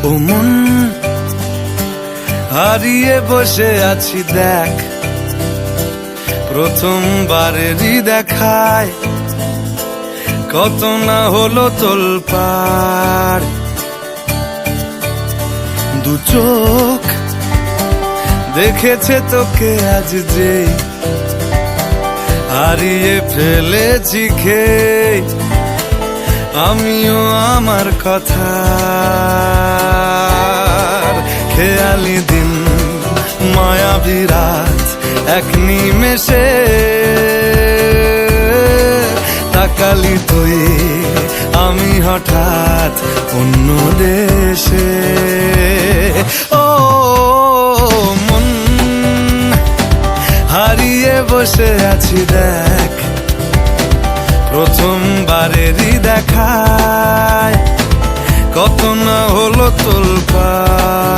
ও মন, হারিয়ে বসে আছি দেখ, প্রথমবারেরই দেখায় কত না হলো তোলপাড়। দু চোখ দেখেছে তোকে আজ যে, হারিয়ে ফেলেছি খেয়ে আমিও আমার কথা। খেয়ালি দিন মায়াবী রাত এক নিমেষে, তাকালি তুই আমি হঠাৎ অন্য দেশে। ও মন, হারিয়ে বসে আছি দেখ, প্রথমবারেরই দেখায় কত না হলো তোলপাড়।